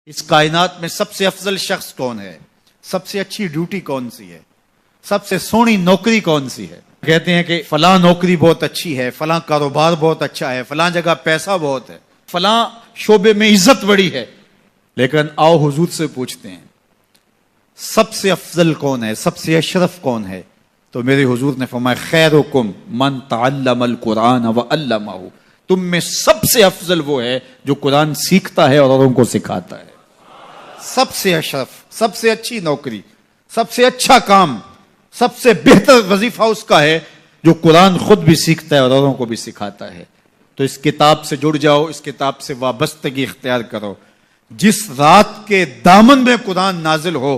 اس کائنات میں سب سے افضل شخص کون ہے؟ سب سے اچھی ڈیوٹی کون سی ہے؟ سب سے سونی نوکری کون سی ہے؟ کہتے ہیں کہ فلاں نوکری بہت اچھی ہے، فلاں کاروبار بہت اچھا ہے، فلاں جگہ پیسہ بہت ہے، فلاں شعبے میں عزت بڑی ہے. لیکن آؤ حضور سے پوچھتے ہیں سب سے افضل کون ہے، سب سے اشرف کون ہے؟ تو میرے حضور نے فرمایا خیرکم من تعلم القرآن وعلمہ، تم میں سب سے افضل وہ ہے جو قرآن سیکھتا ہے اور اوروں کو سکھاتا ہے. سب سے اشرف، سب سے اچھی نوکری، سب سے اچھا کام، سب سے بہتر وظیفہ اس کا ہے جو قرآن خود بھی سیکھتا ہے اور اوروں کو بھی سکھاتا ہے. تو اس کتاب سے جڑ جاؤ، اس کتاب سے وابستگی اختیار کرو. جس رات کے دامن میں قرآن نازل ہو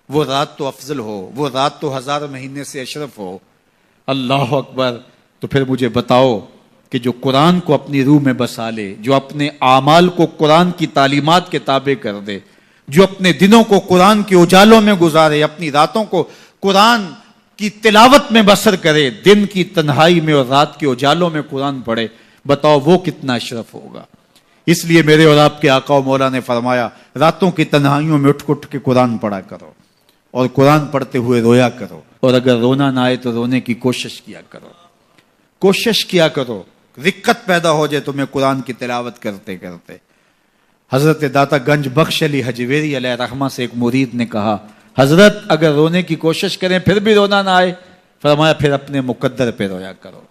وہ رات تو افضل ہو، وہ رات تو 1000 مہینے سے اشرف ہو. اللہ اکبر. تو پھر مجھے بتاؤ کہ جو قرآن کو اپنی روح میں بسا لے، جو اپنے اعمال کو قرآن کی تعلیمات کے تابع کر دے، جو اپنے دنوں کو قرآن کے اجالوں میں گزارے، اپنی راتوں کو قرآن کی تلاوت میں بسر کرے، دن کی تنہائی میں اور رات کے اجالوں میں قرآن پڑھے، بتاؤ وہ کتنا اشرف ہوگا. اس لیے میرے اور آپ کے آقا و مولا نے فرمایا راتوں کی تنہائیوں میں اٹھ اٹھ کے قرآن پڑھا کرو اور قرآن پڑھتے ہوئے رویا کرو، اور اگر رونا نہ آئے تو رونے کی کوشش کیا کرو. کوشش کیا کرو، رقت پیدا ہو جائے تمہیں قرآن کی تلاوت کرتے کرتے. حضرت داتا گنج بخش علی حجویری علیہ رحمہ سے ایک مرید نے کہا حضرت اگر رونے کی کوشش کریں پھر بھی رونا نہ آئے، فرمایا پھر اپنے مقدر پہ رویا کرو.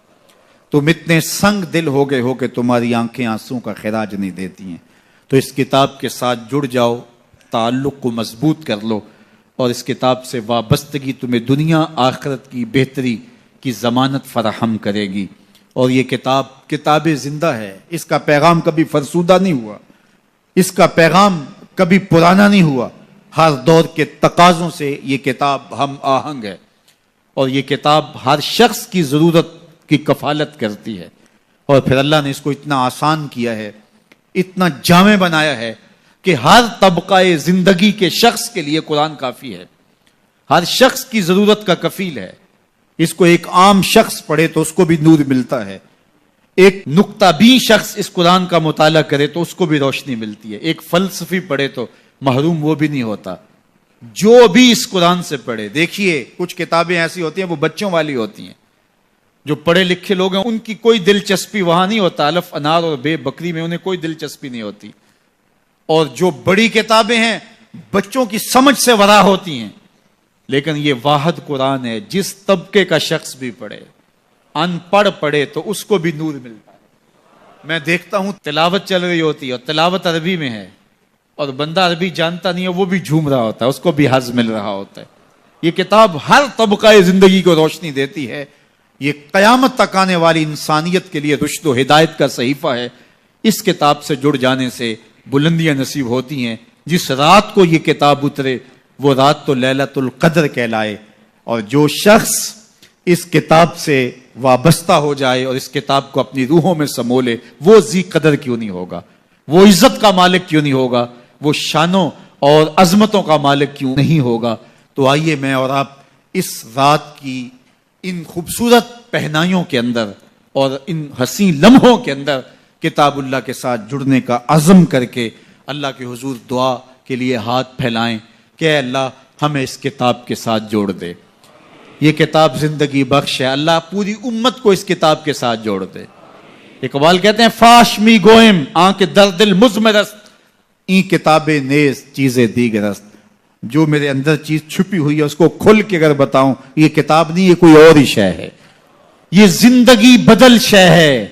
تم اتنے سنگ دل ہو گئے ہو کہ تمہاری آنکھیں آنسوں کا خراج نہیں دیتی ہیں. تو اس کتاب کے ساتھ جڑ جاؤ، تعلق کو مضبوط کر لو، اور اس کتاب سے وابستگی تمہیں دنیا آخرت کی بہتری کی ضمانت فراہم کرے گی. اور یہ کتاب زندہ ہے، اس کا پیغام کبھی فرسودہ نہیں ہوا، اس کا پیغام کبھی پرانا نہیں ہوا. ہر دور کے تقاضوں سے یہ کتاب ہم آہنگ ہے، اور یہ کتاب ہر شخص کی ضرورت کی کفالت کرتی ہے. اور پھر اللہ نے اس کو اتنا آسان کیا ہے، اتنا جامع بنایا ہے کہ ہر طبقہ زندگی کے شخص کے لیے قرآن کافی ہے، ہر شخص کی ضرورت کا کفیل ہے. اس کو ایک عام شخص پڑھے تو اس کو بھی نور ملتا ہے، ایک نقطہ بین شخص اس قرآن کا مطالعہ کرے تو اس کو بھی روشنی ملتی ہے، ایک فلسفی پڑھے تو محروم وہ بھی نہیں ہوتا. جو بھی اس قرآن سے پڑھے، دیکھیے کچھ کتابیں ایسی ہوتی ہیں وہ بچوں والی ہوتی ہیں، جو پڑھے لکھے لوگ ہیں ان کی کوئی دلچسپی وہاں نہیں ہوتا، الف انار اور بے بکری میں انہیں کوئی دلچسپی نہیں ہوتی. اور جو بڑی کتابیں ہیں بچوں کی سمجھ سے ورا ہوتی ہیں. لیکن یہ واحد قرآن ہے، جس طبقے کا شخص بھی پڑھے، ان پڑھ پڑھے تو اس کو بھی نور ملتا ہے. میں دیکھتا ہوں تلاوت چل رہی ہوتی ہے اور تلاوت عربی میں ہے، اور بندہ عربی جانتا نہیں ہے وہ بھی جھوم رہا ہوتا ہے، اس کو بھی حظ مل رہا ہوتا ہے. یہ کتاب ہر طبقہ زندگی کو روشنی دیتی ہے. یہ قیامت تک آنے والی انسانیت کے لیے رشد و ہدایت کا صحیفہ ہے. اس کتاب سے جڑ جانے سے بلندیاں نصیب ہوتی ہیں. جس رات کو یہ کتاب اترے وہ رات تو لیلۃ القدر کہلائے. اور جو شخص اس کتاب سے وابستہ ہو جائے اور اس کتاب کو اپنی روحوں میں سمولے، وہ ذی قدر کیوں نہیں ہوگا، وہ عزت کا مالک کیوں نہیں ہوگا، وہ شانوں اور عظمتوں کا مالک کیوں نہیں ہوگا. تو آئیے میں اور آپ اس رات کی ان خوبصورت پہنائیوں کے اندر اور ان حسین لمحوں کے اندر کتاب اللہ کے ساتھ جڑنے کا عزم کر کے اللہ کے حضور دعا کے لیے ہاتھ پھیلائیں کہ اے اللہ ہمیں اس کتاب کے ساتھ جوڑ دے. یہ کتاب زندگی بخش ہے، اللہ پوری امت کو اس کتاب کے ساتھ جوڑ دے. اقبال کہتے ہیں فاش می گوئم آنکھ در دل مزمرست، این کتابیں نیز چیزیں دیگرست. جو میرے اندر چیز چھپی ہوئی ہے اس کو کھل کے اگر بتاؤں، یہ کتاب نہیں، یہ کوئی اور ہی شے ہے. یہ زندگی بدل شے ہے،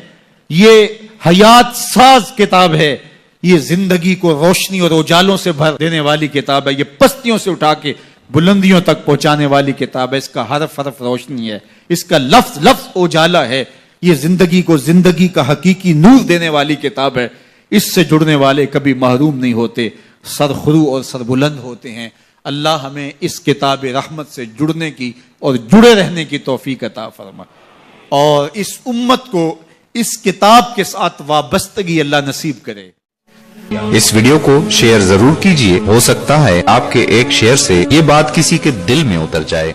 یہ حیات ساز کتاب ہے، یہ زندگی کو روشنی اور اجالوں سے بھر دینے والی کتاب ہے، یہ پستیوں سے اٹھا کے بلندیوں تک پہنچانے والی کتاب ہے. اس کا حرف حرف روشنی ہے، اس کا لفظ لفظ اجالا ہے. یہ زندگی کو زندگی کا حقیقی نور دینے والی کتاب ہے. اس سے جڑنے والے کبھی محروم نہیں ہوتے، سرخرو اور سربلند ہوتے ہیں. اللہ ہمیں اس کتاب رحمت سے جڑنے کی اور جڑے رہنے کی توفیق عطا فرما، اور اس امت کو اس کتاب کے ساتھ وابستگی اللہ نصیب کرے. اس ویڈیو کو شیئر ضرور کیجئے، ہو سکتا ہے آپ کے ایک شیئر سے یہ بات کسی کے دل میں اتر جائے.